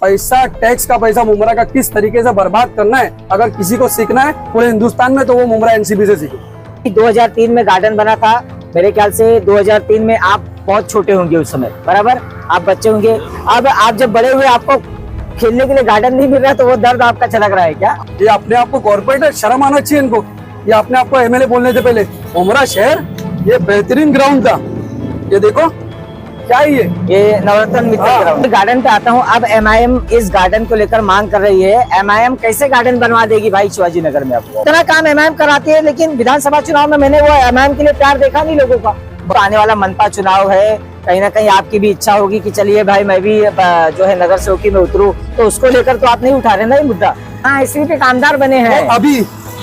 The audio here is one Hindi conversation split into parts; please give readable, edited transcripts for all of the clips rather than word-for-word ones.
पैसा, टैक्स का पैसा मुमरा का किस तरीके से बर्बाद करना है, अगर किसी को सीखना है पूरे हिंदुस्तान में तो वो मुमरा एनसीबी से सीखे। 2003 में गार्डन बना था, मेरे ख्याल से 2003 में आप बहुत छोटे होंगे उस समय, बराबर आप बच्चे होंगे। अब आप जब बड़े हुए आपको खेलने के लिए गार्डन नहीं मिल रहा तो वो दर्द आपका छलक रहा है क्या? ये अपने आप को कॉर्पोरेट है, शर्म आना चाहिए इनको। ये अपने आप को एमएलए बोलने से पहले मुमरा शहर ये बेहतरीन ग्राउंड था, ये देखो क्या है ये नवरत्न मित्तल ग्राउंड। गार्डन पे आता हूँ, अब एमआईएम इस गार्डन को लेकर मांग कर रही है। एमआईएम कैसे गार्डन बनवा देगी भाई शिवाजी नगर में? आपको इतना काम एमआईएम कराती है, लेकिन विधानसभा चुनाव में मैंने वो एमआईएम के लिए प्यार देखा नहीं लोगों का। तो आने वाला मनपा चुनाव है, कहीं ना कहीं आपकी भी इच्छा होगी कि चलिए भाई मैं भी जो है नगर सेवकी में उतरूं, तो उसको लेकर तो आप नहीं उठा रहे ना ये मुद्दा। हाँ, इसी पे कामदार बने हैं अभी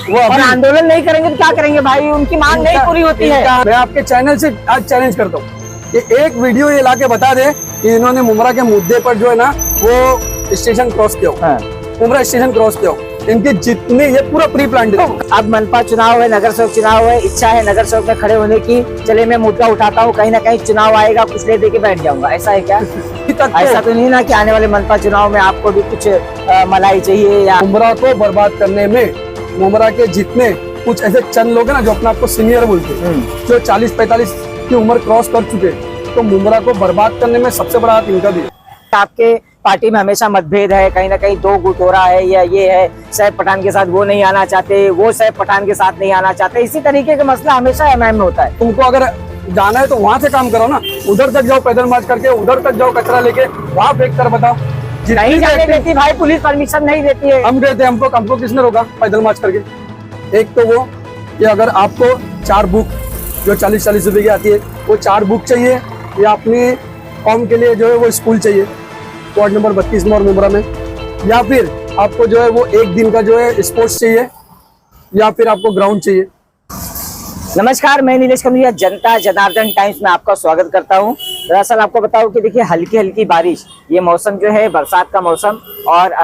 वो और आंदोलन नहीं करेंगे तो क्या करेंगे भाई? उनकी मांग नहीं पूरी होती है। मैं आपके चैनल से आज चैलेंज करता हूँ, ये एक वीडियो ये लाके बता दे कि इन्होंने मुमरा के मुद्दे पर जो है ना वो स्टेशन क्रॉस किया हो, मुमरा स्टेशन क्रॉस किया हो, इनके जितने ये पूरा प्री प्लान। अब मनपा चुनाव है, नगर सेवक चुनाव है, इच्छा है नगर सेवक में खड़े होने की, चले मैं मुद्दा उठाता हूँ, कहीं ना कहीं चुनाव आएगा कुछ ले दे के बैठ जाऊंगा, ऐसा है क्या? ऐसा तो नहीं ना कि आने वाले मनपा चुनाव में आपको भी कुछ मलाई चाहिए या? मुमरा को बर्बाद करने में मुमरा के जितने कुछ ऐसे चंद लोग हैं ना जो अपने आप को सीनियर बोलते हैं, जो 40-45 की उम्र क्रॉस कर चुके हैं, तो मुमरा को बर्बाद करने में सबसे बड़ा हाथ इनका भी है। आपके पार्टी में हमेशा मतभेद है, कहीं ना कहीं दो गुट हो रहा है, या ये है सैफ पठान के साथ वो नहीं आना चाहते, वो सैफ पठान के साथ नहीं आना चाहते, इसी तरीके का मसला हमेशा एमआईएम में होता है। तुमको अगर जाना है तो वहाँ से काम करो ना, उधर तक जाओ पैदल मार्च करके, उधर तक जाओ कचरा लेके, वहाँ फेंक कर बताओ। नहीं जाने देती भाई पुलिस, परमिशन नहीं देती है। हम गए थे, हमको किसने रोका पैदल मार्च करके? एक तो वो कि अगर आपको 4 बुक जो 40-40 रुपए की आती है, वो 4 बुक चाहिए, या अपनी कॉम के लिए जो है वो स्कूल चाहिए वार्ड नंबर 32 में और मुमरा में, या फिर आपको जो है वो एक दिन का जो है स्पोर्ट्स चाहिए, या फिर आपको ग्राउंड चाहिए। नमस्कार, मैं नीलेश कमरिया, जनता जनार्दन टाइम्स में आपका स्वागत करता हूं। दरअसल आपको बताऊं कि देखिए हल्की हल्की बारिश, ये मौसम जो है बरसात का मौसम, और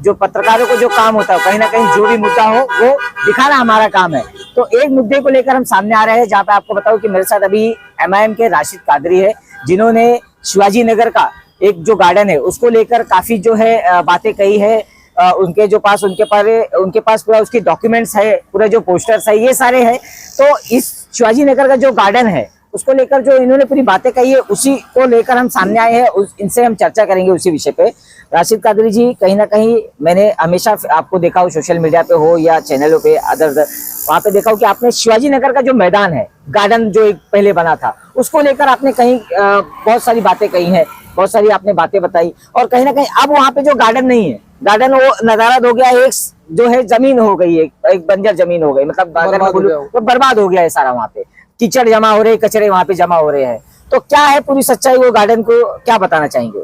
जो पत्रकारों को जो काम होता है कहीं ना कहीं जो भी मुद्दा हो वो दिखाना हमारा काम है। तो एक मुद्दे को लेकर हम सामने आ रहे हैं, जहाँ पे आपको बताऊं कि मेरे साथ अभी एमआईएम के राशिद कादरी है, जिन्होंने शिवाजी नगर का एक जो गार्डन है उसको लेकर काफी जो है बातें कही है। उनके पास पूरा उसकी डॉक्यूमेंट्स है, पूरे जो पोस्टर्स है ये सारे हैं। तो इस शिवाजी नगर का जो गार्डन है उसको लेकर जो इन्होंने पूरी बातें कही है, उसी को लेकर हम सामने आए हैं, इनसे हम चर्चा करेंगे उसी विषय पे। राशिद कादरी जी, कहीं ना कहीं मैंने हमेशा आपको देखा हो, सोशल मीडिया पे हो या चैनलों पे अदर, वहाँ पे देखा हो कि आपने शिवाजी नगर का जो मैदान है, गार्डन जो एक पहले बना था, उसको लेकर आपने कहीं बहुत सारी बातें कही हैं, बहुत सारी आपने बातें बताई, और कहीं ना कहीं अब वहाँ पे जो गार्डन नहीं है, गार्डन वो नजारा हो गया, एक जो है जमीन हो गई है, एक बंजर जमीन हो गई, मतलब अगर मैं बोलूं तो बर्बाद हो गया है सारा। वहाँ पे कीचड़ जमा हो रहे, कचरे वहाँ पे जमा हो रहे हैं। तो क्या है पूरी सच्चाई, वो गार्डन को क्या बताना चाहेंगे?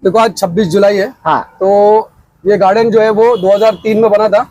देखो आज 26 जुलाई है, हाँ, तो ये गार्डन जो है वो 2003 में बना था।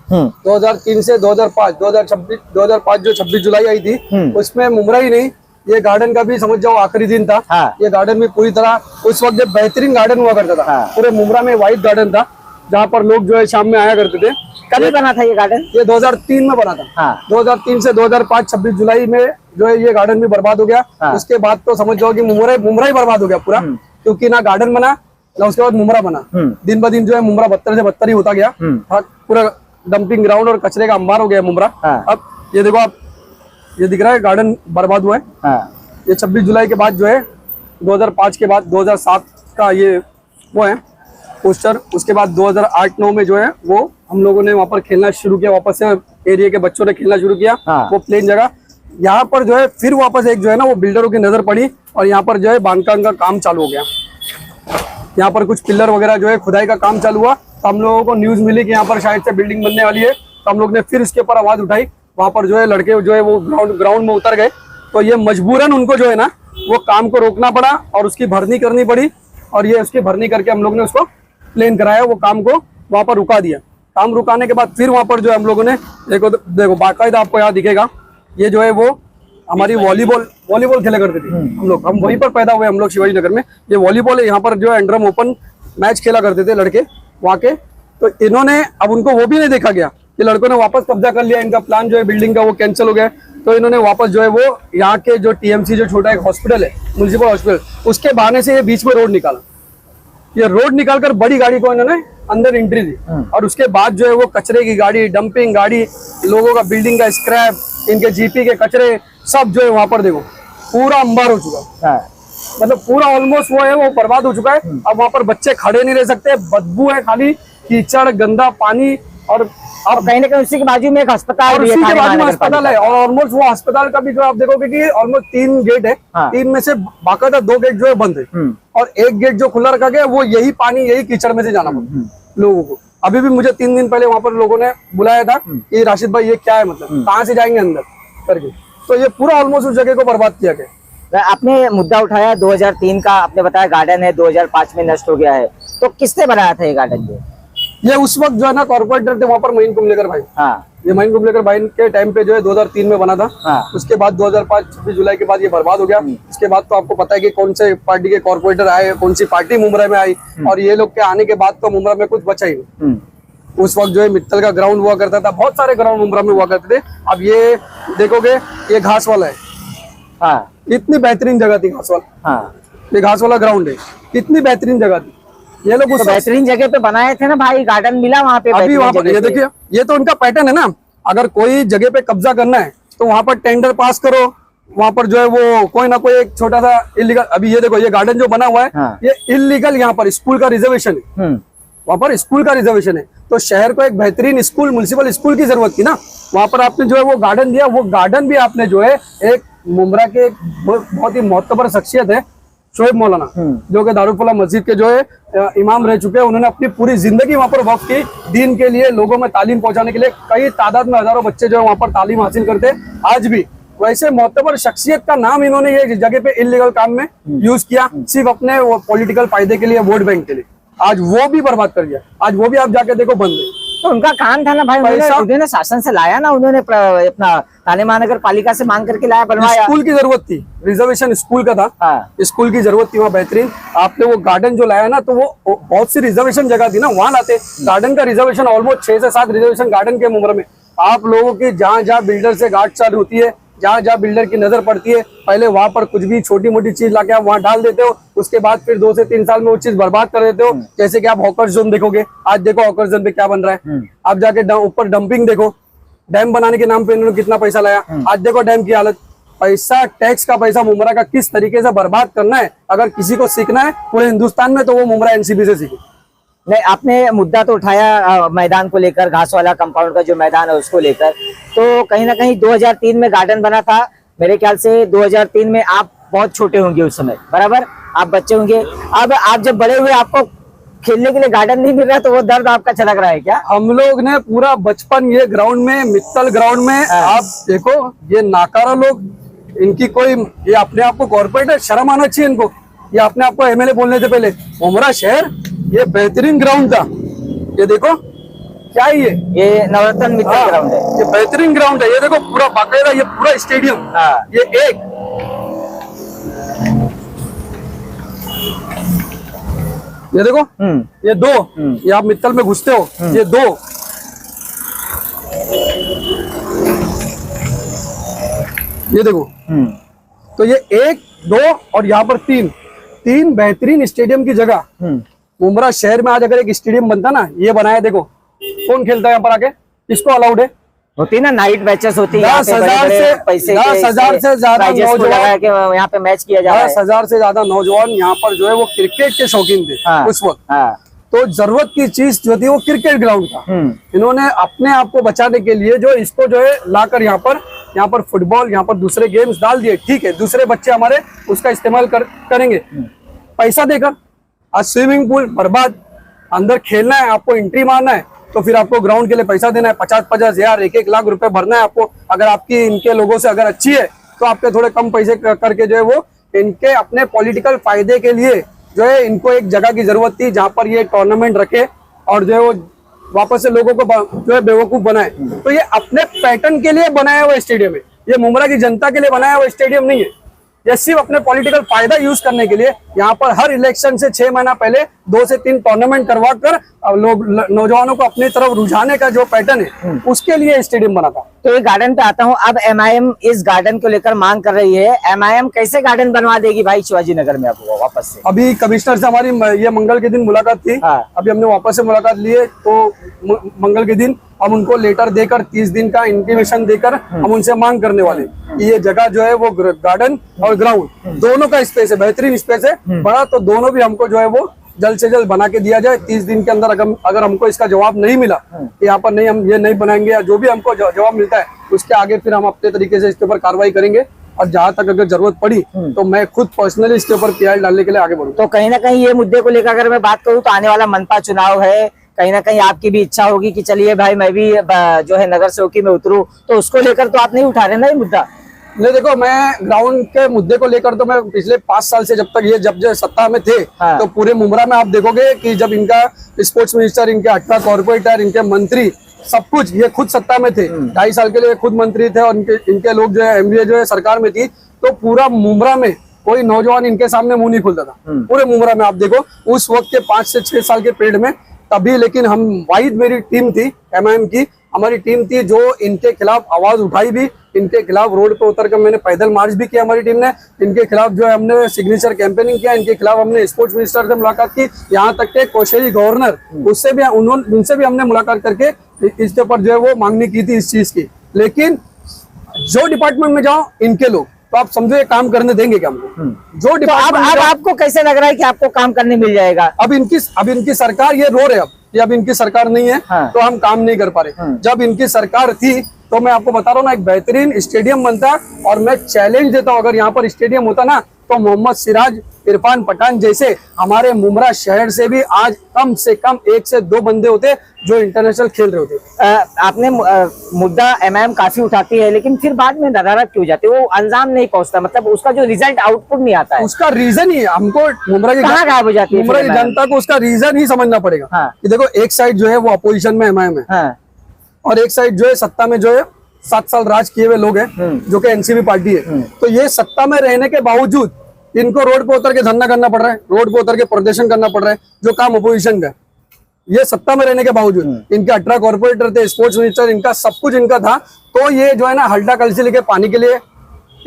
2003 से 2005 जो 26 जुलाई आई थी, उसमें मुमरा ही नहीं, ये गार्डन का भी समझ जाओ आखिरी दिन था। हाँ, ये गार्डन भी पूरी तरह उस वक्त जब बेहतरीन गार्डन हुआ करता था। हाँ, पूरे मुमरा में व्हाइट गार्डन था, जहाँ पर लोग जो है शाम में आया करते थे। कभी बना था ये गार्डन? ये 2003 में बना था। हाँ, 2003 से 2005 26 जुलाई में जो है ये गार्डन भी बर्बाद हो गया। हाँ, उसके बाद तो समझ जाओ कि मुमरा ही बर्बाद हो गया पूरा, क्योंकि ना गार्डन बना ना उसके बाद मुमरा बना। दिन ब दिन जो है मुमरा बदतर से बदतर ही होता गया। पूरा डंपिंग ग्राउंड और कचरे का अंबार हो गया मुमरा। अब ये देखो, आप ये दिख रहा है गार्डन बर्बाद हुआ है। ये 26 जुलाई के बाद जो है 2005 के बाद 2007 का ये वो है पोस्टर। उसके बाद 2008-9 में जो है वो हम लोगों ने वहाँ पर खेलना शुरू किया, वापस से एरिया के बच्चों ने खेलना शुरू किया। वो प्लेन जगह, यहाँ पर जो है फिर वापस एक जो है ना वो बिल्डरों की नजर पड़ी, और यहाँ पर जो है बांधकाम का काम चालू हो गया। यहाँ पर कुछ पिलर वगैरह जो है खुदाई का काम चालू हुआ, तो हम लोगों को न्यूज मिली कि यहाँ पर शायद से बिल्डिंग बनने वाली है। तो हम लोग ने फिर इसके ऊपर आवाज उठाई, वहाँ पर जो है लड़के जो है वो ग्राउंड में उतर गए। तो ये मजबूरन उनको जो है ना वो काम को रोकना पड़ा और उसकी भरनी करनी पड़ी, और ये उसकी भरनी करके हम लोग ने उसको प्लेन कराया, वो काम को वहाँ पर रुका दिया। काम रुकाने के बाद फिर वहाँ पर जो है हम लोगों ने देखो बाकायदा आपको यहाँ दिखेगा, ये जो है वो हमारी वॉलीबॉल खेला करते थे हम वहीं पर पैदा हुए हम लोग शिवाजी नगर में। ये वॉलीबॉल है, यहाँ पर जो है अंडरम ओपन मैच खेला करते थे लड़के वहाँ के। तो इन्होंने अब उनको वो भी नहीं देखा गया, ये लड़कों ने वापस कब्जा कर लिया, इनका प्लान जो है बिल्डिंग का वो कैंसिल हो गया। तो इन्होंने वापस जो है वो यहाँ के जो टीएमसी जो छोटा एक हॉस्पिटल है, म्युनिसिपल हॉस्पिटल, उसके बहाने से ये बीच में रोड निकाला। ये रोड निकालकर बड़ी गाड़ी को इन्होंने अंदर एंट्री दी, और उसके बाद जो है वो कचरे की गाड़ी, डंपिंग गाड़ी, लोगों का बिल्डिंग का स्क्रैप, इनके जीपी के कचरे सब जो है वहां पर देखो पूरा अंबार हो चुका है। मतलब पूरा ऑलमोस्ट वो है वो बर्बाद हो चुका है। अब वहां पर बच्चे खड़े नहीं रह सकते, बदबू है, खाली कीचड़, गंदा पानी, और कहीं ना कहीं उसी के बाजू में एक अस्पताल भी है, उसी के थाने बाजू में महानगर अस्पताल है, और ऑलमोस्ट वो अस्पताल का भी जो आप देखोगे कि ऑलमोस्ट 3 गेट है, 3 में से बाकायदा 2 गेट जो है बंद है, और 1 गेट जो खुला रखा गया वो यही पानी, यही कीचड़ में से जाना पड़ता लोगों को। अभी भी मुझे 3 दिन पहले वहां पर लोगों ने बुलाया था कि राशिद भाई ये क्या है, मतलब कहाँ से जाएंगे अंदर करके। तो ये पूरा ऑलमोस्ट उस जगह को बर्बाद किया गया। आपने मुद्दा उठाया 2003 का, आपने बताया गार्डन है 2005 में नष्ट हो गया है, तो किसने बनाया था ये गार्डन? ये उस वक्त जो है ना कॉर्पोरेटर थे वहां पर, महीन कुंभलेकर भाई। ये महीन कुंभलेकर भाई के टाइम पे जो है 2003 में बना था। उसके बाद 2005 26 जुलाई के बाद ये बर्बाद हो गया। इसके बाद तो आपको पता है कि कौन से पार्टी के कॉर्पोरेटर आए, कौन सी पार्टी मुंब्रा में आई, और ये लोग के आने के बाद तो मुंब्रा में कुछ बचा ही नहीं। उस वक्त जो है मित्तल का ग्राउंड हुआ करता था, बहुत सारे ग्राउंड मुंब्रा में हुआ करते थे। अब ये देखोगे ये घास वाला है, इतनी बेहतरीन जगह थी घास वाला, ये घास वाला ग्राउंड है, कितनी बेहतरीन जगह थी। ये लोग तो बेहतरीन जगह पे बनाए थे ना भाई, गार्डन मिला वहाँ पे। अभी वहाँ पर ये देखिए, ये तो उनका पैटर्न है ना, अगर कोई जगह पे कब्जा करना है तो वहां पर टेंडर पास करो, वहां पर जो है वो कोई ना कोई एक छोटा सा इलीगल, अभी ये देखो ये गार्डन जो बना हुआ है ये इलीगल, यहाँ पर स्कूल का रिजर्वेशन है, वहां पर स्कूल का रिजर्वेशन है। तो शहर को एक बेहतरीन स्कूल, म्युनिसिपल स्कूल की जरूरत थी ना, वहां पर आपने जो है वो गार्डन दिया। वो गार्डन भी आपने जो है एक मुंब्रा के बहुत ही मोहतबर शख्सियत है शोएब मौलाना, जो कि दारुल मस्जिद के जो है इमाम रह चुके हैं। उन्होंने अपनी पूरी जिंदगी वहां पर वक्फ की दीन के लिए, लोगों में तालीम पहुंचाने के लिए। कई तादाद में हजारों बच्चे जो है वहां पर तालीम हासिल करते हैं आज भी। वैसे मोहतबर शख्सियत का नाम इन्होंने ये जगह पे इलीगल काम में यूज किया, सिर्फ अपने पॉलिटिकल फायदे के लिए, वोट बैंक के लिए। आज वो भी बर्बाद कर दिया, आज वो भी आप जाके देखो बंद है। तो उनका काम था ना भाई, उन्होंने शासन से लाया ना, उन्होंने अपना थाने महानगर पालिका से मांग करके लाया, बनवाया। स्कूल की जरूरत थी, रिजर्वेशन स्कूल का था, स्कूल की जरूरत थी वहाँ बेहतरीन। आपने वो गार्डन जो लाया ना, तो वो बहुत सी रिजर्वेशन जगह थी ना, वहाँ लाते। गार्डन का रिजर्वेशन ऑलमोस्ट 6 से 7 रिजर्वेशन गार्डन के मुंब्रा में। आप लोगों की जहाँ जहाँ बिल्डर से गांठ चालू होती है, जहाँ जहाँ बिल्डर की नजर पड़ती है, पहले वहां पर कुछ भी छोटी मोटी चीज लाके आप वहां डाल देते हो, उसके बाद फिर 2 से 3 साल में वो चीज बर्बाद कर देते हो। जैसे कि आप हॉकर जोन देखोगे, आज देखो हॉकर जोन पे क्या बन रहा है। आप जाके ऊपर डंपिंग देखो, डैम बनाने के नाम पे इन्होंने कितना पैसा लाया, आज देखो डैम की हालत। पैसा, टैक्स का पैसा मुंब्रा का किस तरीके से बर्बाद करना है, अगर किसी को सीखना है पूरे हिंदुस्तान में, तो वो मुंब्रा एनसीबी से सीखे। नहीं, आपने मुद्दा तो उठाया मैदान को लेकर, घास वाला कंपाउंड का जो मैदान है उसको लेकर। तो कहीं ना कहीं 2003 में गार्डन बना था, मेरे ख्याल से 2003 में आप बहुत छोटे होंगे उस समय, बराबर, आप बच्चे होंगे। अब आप जब बड़े हुए, आपको खेलने के लिए गार्डन नहीं मिल रहा, तो वो दर्द आपका छलक रहा है क्या? हम लोग ने पूरा बचपन ये ग्राउंड में, मित्तल ग्राउंड में, आप देखो ये नाकारा लोग, इनकी कोई, ये अपने आप को कॉर्पोरेट, शर्म आना चाहिए इनको। ये अपने आप को एमएलए बोलने से पहले, मुंब्रा शहर ये बेहतरीन ग्राउंड था। ये देखो क्या है, ये नवरत्न मित्तल ग्राउंड है, ये बेहतरीन ग्राउंड है। ये देखो पूरा बाकायदा, ये पूरा स्टेडियम, ये एक, ये देखो, ये 2, ये आप मित्तल में घुसते हो, ये 2, ये देखो, तो ये 1, 2 और यहाँ पर 3 बेहतरीन स्टेडियम की जगह। मुंब्रा शहर में आज अगर एक स्टेडियम बनता ना, ये बनाया, देखो कौन खेलता है यहाँ पर आके, किसको अलाउड है? होती ना नाइट मैचेस होती है, 10,000 से ज्यादा नौजवान यहाँ पे मैच किया जा रहा है। 10,000 से ज्यादा नौजवान यहाँ पर जो है वो क्रिकेट के शौकीन थे उस वक्त। तो जरूरत की चीज जो थी वो क्रिकेट ग्राउंड था। इन्होंने अपने आप को बचाने के लिए जो इसको जो है लाकर यहाँ पर फुटबॉल, यहाँ पर दूसरे गेम्स डाल दिए। ठीक है, दूसरे बच्चे हमारे उसका इस्तेमाल करेंगे पैसा देकर। आज स्विमिंग पूल बर्बाद, अंदर खेलना है, आपको एंट्री मारना है तो फिर आपको ग्राउंड के लिए पैसा देना है, 50-50 हजार, 1-1 लाख रुपए भरना है आपको। अगर आपकी इनके लोगों से अगर अच्छी है तो आपके थोड़े कम पैसे करके जो है वो इनके अपने पॉलिटिकल फायदे के लिए जो है, इनको एक जगह की जरूरत थी जहां पर ये टूर्नामेंट रखे और जो है वो वापस से लोगों को जो है बेवकूफ बनाए। तो ये अपने पैटर्न के लिए बनाया हुआ स्टेडियम है, ये मुंब्रा की जनता के लिए बनाया हुआ स्टेडियम नहीं है। ये सिर्फ अपने पॉलिटिकल फायदा यूज करने के लिए यहाँ पर हर इलेक्शन से 6 महीना पहले 2 से 3 टूर्नामेंट करवा कर लोग नौजवानों को अपनी तरफ रुझाने का जो पैटर्न है उसके लिए स्टेडियम बना था। तो ये गार्डन पे आता हूँ, अब MIM इस गार्डन को लेकर मांग कर रही है, MIM कैसे गार्डन बनवा देगी भाई शिवाजी नगर में आपको वापस से? अभी कमिश्नर से हमारी ये मंगल के दिन मुलाकात थी। अभी हमने वापस से मुलाकात ली है, तो मंगल के दिन हम उनको लेटर देकर 30 दिन का इंटीमेशन देकर हम उनसे मांग करने वाले कि ये जगह जो है वो गार्डन और ग्राउंड दोनों का स्पेस है, बेहतरीन स्पेस है बड़ा, तो दोनों भी हमको जो है वो जल्द से जल्द बना के दिया जाए। 30 दिन के अंदर अगर हमको इसका जवाब नहीं मिला कि यहाँ पर नहीं हम ये नहीं बनाएंगे या जो भी हमको जवाब मिलता है उसके आगे फिर हम अपने तरीके से इसके ऊपर कार्रवाई करेंगे। और जहाँ तक अगर जरूरत पड़ी तो मैं खुद पर्सनली इसके ऊपर PI डालने के लिए आगे बढ़ूँ। तो कहीं ना कहीं ये मुद्दे को लेकर अगर मैं बात करूँ तो आने वाला मनपा चुनाव है, कहीं ना कहीं आपकी भी इच्छा होगी कि चलिए भाई मैं भी जो है नगर सेवकी में उतरूं, तो उसको लेकर तो आप नहीं उठा रहे ना ये मुद्दा? नहीं, देखो मैं ग्राउंड के मुद्दे को लेकर तो मैं पिछले 5 साल से जब तक ये जब सत्ता में थे तो पूरे मुमरा में आप देखोगे कि जब इनका स्पोर्ट्स मिनिस्टर, इनके 18 कॉर्पोरेटर, इनके मंत्री, सब कुछ ये खुद सत्ता में थे। 2.5 साल के लिए खुद मंत्री थे और इनके लोग जो है MVA जो है सरकार में थी, तो पूरा मुमरा में कोई नौजवान इनके सामने मुंह नहीं खुलता था। पूरे मुमरा में आप देखो उस वक्त के 5 से 6 साल के पीरियड में तभी, लेकिन हम वाहिद मेरी टीम थी MIM की, हमारी टीम थी जो इनके खिलाफ आवाज उठाई भी, इनके खिलाफ रोड पे उतर कर मैंने पैदल मार्च भी किया हमारी टीम ने, इनके खिलाफ जो है हमने सिग्नेचर कैंपेनिंग किया, इनके खिलाफ हमने स्पोर्ट्स मिनिस्टर से मुलाकात की, यहाँ तक के कोशेरी गवर्नर उससे भी उनसे भी हमने मुलाकात करके इसके ऊपर जो है वो मांगनी की थी इस चीज की। लेकिन जो डिपार्टमेंट में जाओ इनके लोग, तो आप समझो ये काम करने देंगे क्या हमको? जो डिपार्टमेंट अब आपको कैसे लग रहा है कि आपको काम करने मिल जाएगा? अब इनकी सरकार ये रो रहे अब इनकी सरकार नहीं है तो हम काम नहीं कर पा रहे। जब इनकी सरकार थी तो मैं आपको बता रहा हूँ ना, एक बेहतरीन स्टेडियम बनता, और मैं चैलेंज देता हूँ अगर यहाँ पर स्टेडियम होता ना तो मोहम्मद सिराज, इरफान पठान जैसे हमारे मुमरा शहर से भी आज कम से कम 1 से 2 बंदे होते जो इंटरनेशनल खेल रहे होते। आपने मुद्दा MIM काफी उठाती है, लेकिन फिर बाद में नदारद क्यों जाती है? वो अंजाम नहीं पहुंचता, मतलब उसका जो रिजल्ट आउटपुट नहीं आता है। उसका रीजन ही है, हमको मुमरा की कहाँ गायब हो जाती है? मुमरा की जनता को उसका रीजन ही समझना पड़ेगा कि देखो एक साइड जो है वो अपोजिशन में MIM है और एक साइड जो है सत्ता में जो है 7 साल राज किए हुए लोग हैं जो कि NCP पार्टी है। तो ये सत्ता में रहने के बावजूद इनको रोड पे उतर के धरना करना पड़ रहा है, रोड पे उतर के प्रदर्शन करना पड़ रहा है, जो काम अपोजिशन का। ये सत्ता में रहने के बावजूद इनके 18 कॉर्पोरेटर थे, स्पोर्ट्स मिनिस्टर, इनका सब कुछ इनका था। तो ये जो है ना हल्टा कल से लेके पानी के लिए,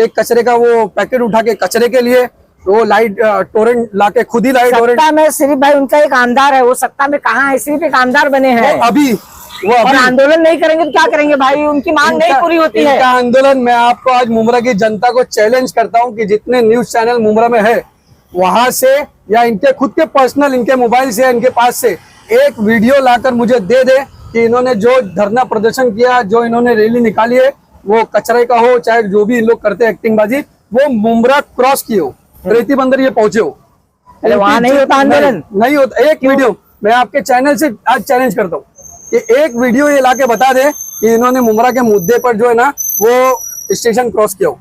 एक कचरे का वो पैकेट उठा के कचरे के लिए, वो लाइट टोरेंट लाके खुद ही लाइट टोरेंट। सत्ता में सिर्फ भाई उनका एक आमदार है, वो सत्ता में कहाँ है? सिर्फ एक आमदार बने हैं। अभी और आंदोलन नहीं करेंगे तो क्या करेंगे भाई? उनकी मांग नहीं पूरी होती है। आंदोलन मैं आपको आज मुमरा की जनता को चैलेंज करता हूं कि जितने न्यूज चैनल मुमरा में है वहां से या इनके खुद के पर्सनल इनके मोबाइल से या इनके पास से एक वीडियो लाकर मुझे दे दे कि इन्होंने जो धरना प्रदर्शन किया, जो इन्होंने रैली निकाली है, वो कचरे का हो चाहे जो भी इन लोग करते हैं एक्टिंग बाजी, वो मुमरा क्रॉस किए हो, रेती बंदर ये पहुंचे हो। वहां नहीं होता आंदोलन? नहीं होता। एक वीडियो मैं आपके चैनल से आज चैलेंज करता हूँ कि एक वीडियो ये लाके बता दे कि इन्होंने मुमरा के मुद्दे पर जो है ना वो स्टेशन क्रॉस किया हो,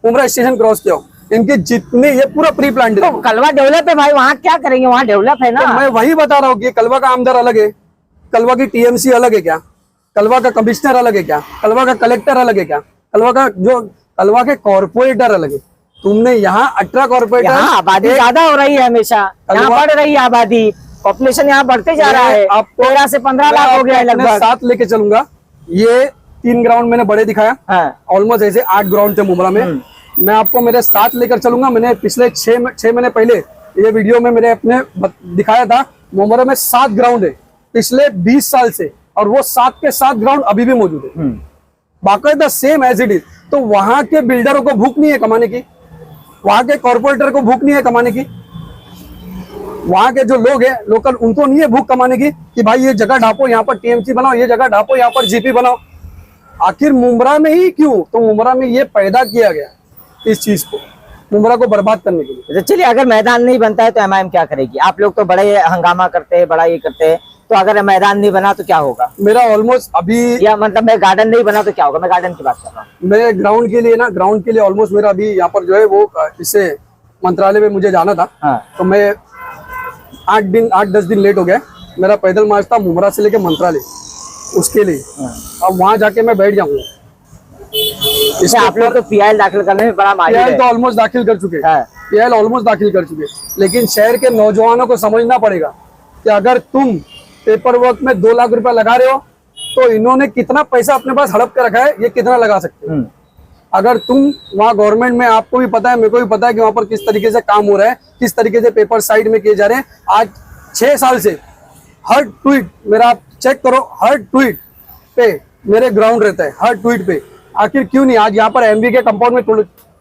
मुमरा स्टेशन क्रॉस किया हो। इनकी जितने ये पूरा प्री प्लान तो कलवा डेवलप है भाई, वहाँ क्या करेंगे? वहाँ डेवलप है ना। तो मैं वही बता रहा हूँ कि कलवा का आमदार अलग है, कलवा की TMC अलग है क्या, कलवा का कमिश्नर अलग है क्या, कलवा का कलेक्टर अलग है क्या, कलवा के कॉर्पोरेटर अलग है। तुमने यहाँ 18 कॉर्पोरेटर, आबादी ज्यादा हो रही है, हमेशा यहाँ बढ़ रही है आबादी, पॉपुलेशन यहाँ बढ़ते जा रहा है। आप 13 से 15 लाख हो गया है लगभग। साथ लेके चलूंगा। ये 3 ग्राउंड मैंने बड़े दिखाया, ऑलमोस्ट ऐसे 8 ग्राउंड थे मुमरा में। मैं आपको मेरे साथ लेकर चलूंगा। मैंने पिछले 6 महीने पहले ये वीडियो में मैंने अपने दिखाया था, मुमरा में 7 ग्राउंड है पिछले 20 साल से, और वो 7 के 7 ग्राउंड अभी भी मौजूद है, बाकायदा सेम एज इट इज। तो वहां के बिल्डरों को भूख नहीं है कमाने की, वहां के कॉर्पोरेटर को भूख नहीं है कमाने की, वहां के जो लोग हैं लोकल उनको नहीं है भूख कमाने की कि भाई ये जगह ढापो, यहाँ पर TMC बनाओ, ये जगह ढापो, यहाँ पर GP बनाओ। आखिर मुमरा में ही क्यों? तो मुमरा में ये पैदा किया गया इस चीज को, मुमरा को बर्बाद करने के लिए। तो चलिए, अगर मैदान नहीं बनता है तो MIM क्या करेगी? आप लोग तो बड़े हंगामा करते हैं, बड़ा ये करते हैं, तो अगर मैदान नहीं बना तो क्या होगा? मेरा ऑलमोस्ट अभी, या मतलब मैं गार्डन नहीं बना तो क्या होगा? मैं गार्डन की बात कर रहा हूँ। मैं ग्राउंड के लिए ना, ग्राउंड के लिए ऑलमोस्ट मेरा अभी यहाँ पर जो है वो इससे मंत्रालय में मुझे जाना था, तो मैं 8-10 दिन लेट हो गया। मेरा पैदल मार्च था मुमरा से लेके मंत्रालय, उसके लिए अब वहां जाके मैं बैठ जाऊंगा। इसमें आप लोग तो पीआईएल दाखिल करने में बड़ा माहिर पीएल है। तो ऑलमोस्ट दाखिल कर चुके हैं, पीएल ऑलमोस्ट दाखिल कर चुके, लेकिन शहर के नौजवानों को समझना पड़ेगा कि अगर तुम पेपर वर्क में 2 लाख रुपया लगा रहे हो तो इन्होंने कितना पैसा अपने पास हड़प कर रखा है, ये कितना लगा सकते हो। अगर तुम वहाँ गवर्नमेंट में, आपको भी पता है, मेरे को भी पता है कि वहाँ पर किस तरीके से काम हो रहा है, किस तरीके से पेपर साइड में किए जा रहे हैं। आज 6 साल से हर ट्वीट मेरा आप चेक करो, हर ट्वीट पे मेरे ग्राउंड रहता है, हर ट्वीट पे। आखिर क्यों नहीं आज यहाँ पर एमबी के कंपाउंड में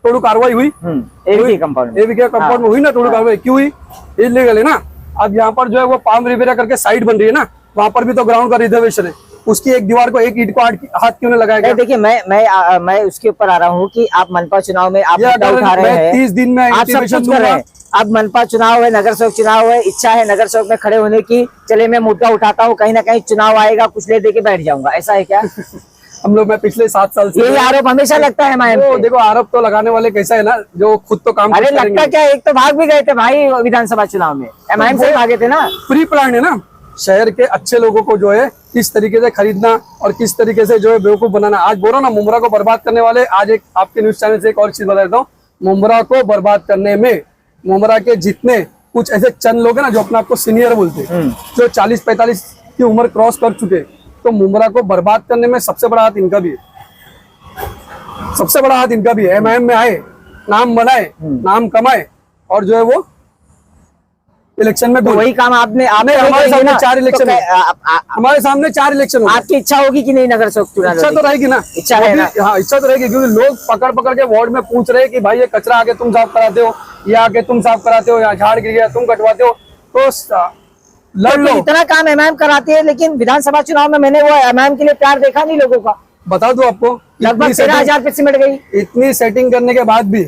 तोड़ू कार्रवाई हुई, एबीके कंपाउंड में हुई ना तोड़ू कार्रवाई, क्यों हुई? इलीगल है ना। अब यहाँ पर जो है वो पाम रिवेरा करके साइड बन रही है ना, वहाँ पर भी तो ग्राउंड का रिजर्वेशन है, उसकी एक दीवार को एक ईंट को हाथ क्यों नहीं लगाया गया? देखिए मैं उसके ऊपर आ रहा हूँ कि आप मनपा चुनाव में आप मुद्दा उठा रहे हैं, 30 दिन में आप सब कुछ कर रहे हैं। अब मनपा चुनाव है, नगर सेवक चुनाव है, इच्छा है नगर सेवक में खड़े होने की, चले मैं मुद्दा उठाता हूँ, कहीं ना कहीं चुनाव आएगा कुछ ले दे के बैठ जाऊंगा, ऐसा है क्या? हम लोग, मैं पिछले 7 साल से यही आरोप हमेशा लगता है हमारे पे। देखो आरोप तो लगाने वाले कैसा है ना, जो खुद तो काम अरे लगता क्या, एक तो भाग भी गए थे भाई विधानसभा चुनाव में, एमआईएम से भागे थे ना। प्री प्लान है ना, शहर के अच्छे लोगों को जो है किस तरीके से खरीदना और किस तरीके से जो है बेवकूफ बनाना। आज बोलो ना, मुमरा को बर्बाद करने वाले, आज एक आपके न्यूज चैनल से एक और चीज बता देता हूँ, मुमरा को बर्बाद करने में मुमरा के जितने कुछ ऐसे चंद लोग हैं ना जो अपने आपको सीनियर बोलते हैं, जो 40-45 की उम्र क्रॉस कर चुके, तो मुमरा को बर्बाद करने में सबसे बड़ा हाथ इनका भी है, सबसे बड़ा हाथ इनका भी है। एमआईएम में आए, नाम बनाए, नाम कमाए और जो है वो इलेक्शन में तो वही काम आपने हमारे सामने 4 इलेक्शन, हमारे सामने 4 इलेक्शन। आपकी इच्छा होगी कि नहीं नगर सेवक चुनाव? इच्छा तो रहेगी ना, इच्छा है ना? हाँ इच्छा तो रहेगी, क्योंकि लोग पकड़ पकड़ के वार्ड में पूछ रहे हैं कि भाई ये कचरा आके तुम साफ कराते हो, ये आके तुम साफ कराते हो, यहाँ झाड़ गिर गया तुम कटवाते हो, तो लड़ लो। इतना काम एमआईएम कराती है, लेकिन विधानसभा चुनाव में मैंने वो एमआईएम के लिए प्यार देखा नहीं लोगों का। बता दो आपको, लगभग 13,000 पे सिमट गई। इतनी सेटिंग करने के बाद भी,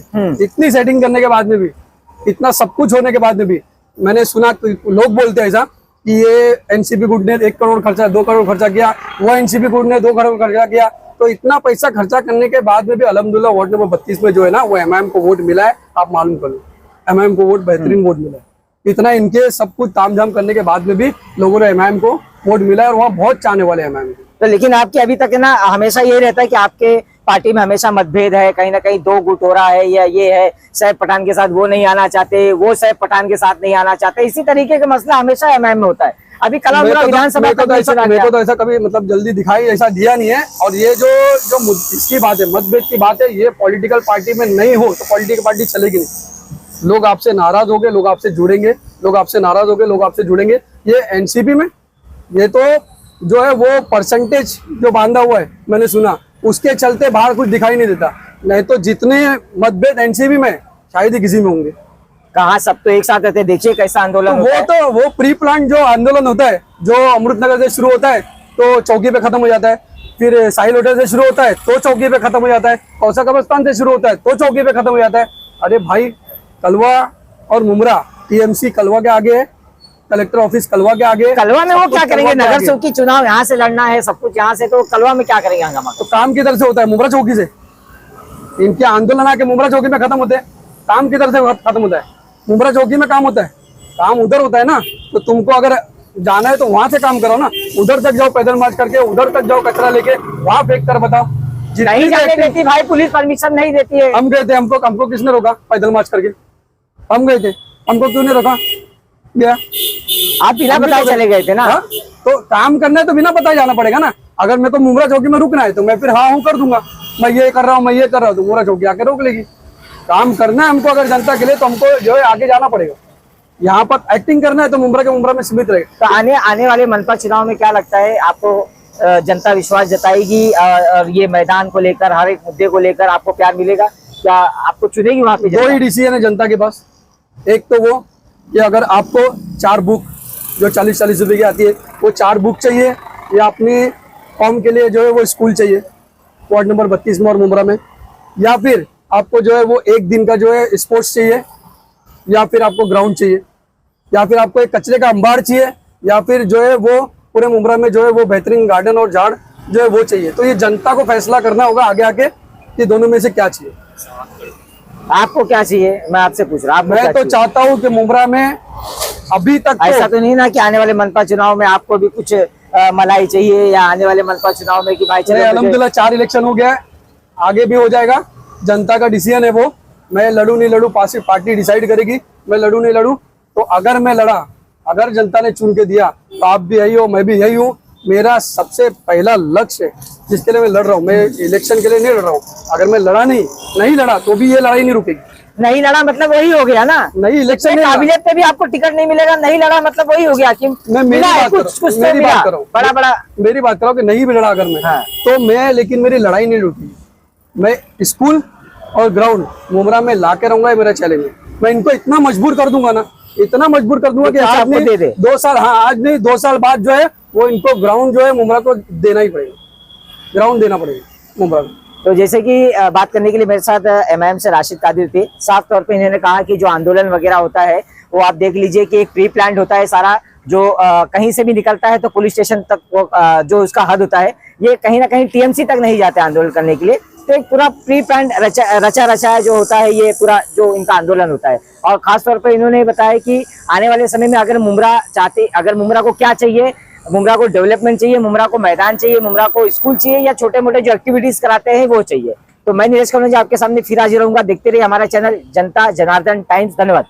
इतनी सेटिंग करने के बाद में भी, इतना सब कुछ होने के बाद में भी, मैंने सुना लोग बोलते हैं ऐसा कि ये एनसीपी गुट ने 1 करोड़ खर्चा, 2 करोड़ खर्चा किया, वो एनसीपी गुट ने 2 करोड़ खर्चा किया। तो इतना पैसा खर्चा करने के बाद में भी अल्हम्दुलिल्लाह वार्ड नंबर 32 में जो है ना वो एमआईएम को वोट मिला है। आप मालूम कर लो, एमआईएम को वोट बेहतरीन वोट मिला है। इतना इनके सब कुछ तामझाम करने के बाद में भी लोगों ने एमआईएम को वोट मिला है और वहाँ बहुत चाहने वाले एमआईएम को। तो लेकिन आपके अभी तक है ना, हमेशा ये रहता है कि आपके पार्टी में हमेशा मतभेद है, कहीं ना कहीं 2 गुट हो रहा है, या ये है सैफ पठान के साथ वो नहीं आना चाहते, वो सैफ पठान के साथ नहीं आना चाहते, इसी तरीके का मसला हमेशा एमआईएम में होता है। अभी कलामुरा विधानसभा मेरे को तो ऐसा कभी मतलब जल्दी दिखाई ऐसा दिया नहीं है। और ये जो इसकी बात है, मतभेद की बात है, ये पॉलिटिकल पार्टी में नहीं हो तो पॉलिटिकल पार्टी चलेगी नहीं। लोग आपसे नाराज हो गए, लोग आपसे जुड़ेंगे, लोग आपसे नाराज हो गए, लोग आपसे जुड़ेंगे। ये एनसीपी में ये तो जो है वो परसेंटेज जो बांधा हुआ है, मैंने सुना उसके चलते बाहर कुछ दिखाई नहीं देता, नहीं तो जितने मतभेद एनसीपी में शायद ही किसी में होंगे। कहाँ सब तो एक साथ रहते, देखिए कैसा आंदोलन होता है। वो प्री प्लान जो आंदोलन होता है, जो अमृतनगर से शुरू होता है तो चौकी पे खत्म हो जाता है, फिर साहिल होटल से शुरू होता है तो चौकी पे खत्म हो जाता है, कौसा कब्रिस्तान से शुरू होता है तो चौकी पे खत्म हो जाता है। अरे भाई, कलवा और मुमरा, टीएमसी कलवा के आगे है, कलेक्टर ऑफिस कलवा के आगे। कलवा में वो क्या करेंगे? नगर सेवक की चुनाव यहाँ से लड़ना है, सब कुछ यहाँ से, तो कलवा में क्या करेंगे हंगामा? तो काम किधर से होता है? मुमरा चौकी से। इनके आंदोलन आके मुमरा चौकी में खत्म होते हैं, काम किधर से खत्म होता है? मुमरा चौकी में काम होता है, काम उधर होता है ना। तो तुमको अगर जाना है तो वहां से काम करो ना, उधर तक जाओ पैदल मार्च करके, उधर तक जाओ कचरा लेके, वहां फेंक कर बताओ। नहीं जाने देती भाई, पुलिस परमिशन नहीं देती है। हम गए थे, हमको किसने रोका पैदल मार्च करके? हम गए थे, हमको क्यों नहीं रोका गया? आप बिना बताए चले गए थे ना। हा? तो काम करना है तो बिना बताए जाना पड़ेगा ना। अगर मेरे को मुमरा चौकी में रुकना है तो मैं फिर हाँ हूँ कर दूंगा, मैं ये कर रहा हूँ, मैं ये कर रहा हूँ, तो मुमरा चौकी आके रोक लेगी। काम करना है हमको अगर जनता के लिए, तो हमको जो है आगे जाना पड़ेगा। यहाँ पर एक्टिंग करना है तो मुमरा में सीमित रहेगा। तो आने वाले मनपा चुनाव में क्या लगता है आपको, जनता विश्वास जताएगी और ये मैदान को लेकर, हर एक मुद्दे को लेकर आपको प्यार मिलेगा? क्या आपको चुनेगी वहाँ पे? 2 ही डिसीजन है जनता के पास। एक तो वो कि अगर आपको 4 बुक जो 40-40 रुपए की आती है, वो 4 बुक चाहिए, या अपनी कॉम के लिए जो है वो स्कूल चाहिए वार्ड नंबर 32 में और मुमरा में, या फिर आपको जो है वो 1 दिन का जो है स्पोर्ट्स चाहिए, या फिर आपको ग्राउंड चाहिए, या फिर आपको एक कचरे का अंबार चाहिए, या फिर जो है वो पूरे मुमरा में जो है वो बेहतरीन गार्डन और झाड़ जो है वो चाहिए। तो ये जनता को फैसला करना होगा आगे आके कि दोनों में से क्या चाहिए। आपको क्या चाहिए, मैं आपसे पूछ रहा हूँ? मैं तो चाहता हूँ कि मुमरा में अभी तक ऐसा तो नहीं ना कि आने वाले मनपा चुनाव में आपको भी कुछ मलाई चाहिए, या आने वाले मनपा चुनाव में कि भाई चलो अल्हम्दुलिल्लाह 4 इलेक्शन हो गया है, आगे भी हो जाएगा, जनता का डिसीजन है वो। मैं लड़ू नहीं लड़ू पार्टी डिसाइड करेगी, मैं लड़ू नहीं लड़ू। तो अगर मैं लड़ा, अगर जनता ने चुन के दिया तो आप भी यही हो, मैं भी यही हूँ। मेरा सबसे पहला लक्ष्य जिसके लिए मैं लड़ रहा हूँ, मैं इलेक्शन के लिए नहीं लड़ रहा हूँ। अगर मैं नहीं लड़ा तो भी ये लड़ाई नहीं रुकेगी। नहीं लड़ा मतलब वही हो गया ना, नहीं इलेक्शन काबिलियत पे भी आपको टिकट नहीं मिलेगा, नहीं लड़ा मतलब वही हो गया कि मैं मेरी बात कर रहा हूँ, मेरी बात कर रहा हूँ कि नहीं भी लड़ा अगर मैं तो मैं, लेकिन मेरी लड़ाई नहीं रुकी। मैं स्कूल और ग्राउंड मुमरा में ला के रहूंगा, मेरा चैलेंज है। मैं इनको इतना मजबूर कर दूंगा ना, इतना मजबूर कर दूंगा कि आज नहीं 2 साल, हाँ आज नहीं 2 साल बाद जो है वो इनको ग्राउंड जो है मुमरा को देना ही पड़ेगा, ग्राउंड देना पड़ेगा मुमरा को। तो जैसे कि बात करने के लिए मेरे साथ एमआईएम से राशिद कादिर थे। साफ तौर पे इन्होंने कहा कि जो आंदोलन वगैरह होता है वो आप देख लीजिए कि एक प्री प्लान्ड होता है सारा, जो कहीं से भी निकलता है तो पुलिस स्टेशन तक वो जो उसका हद होता है, ये कहीं ना कहीं टीएमसी तक नहीं जाते आंदोलन करने के लिए। तो एक पूरा प्री प्लान्ड रचा रचाया जो होता है, ये पूरा जो इनका आंदोलन होता है। और खासतौर पर इन्होंने बताया कि आने वाले समय में अगर मुमरा चाहते, अगर मुमरा को क्या चाहिए, मुमरा को डेवलपमेंट चाहिए, मुमरा को मैदान चाहिए, मुमरा को स्कूल चाहिए, या छोटे मोटे जो एक्टिविटीज कराते हैं वो चाहिए। तो मैं नीलेश कन्नौजिया आपके सामने फिर हाजिर रहूंगा। देखते रहिए हमारा चैनल जनता जनार्दन टाइम्स। धन्यवाद।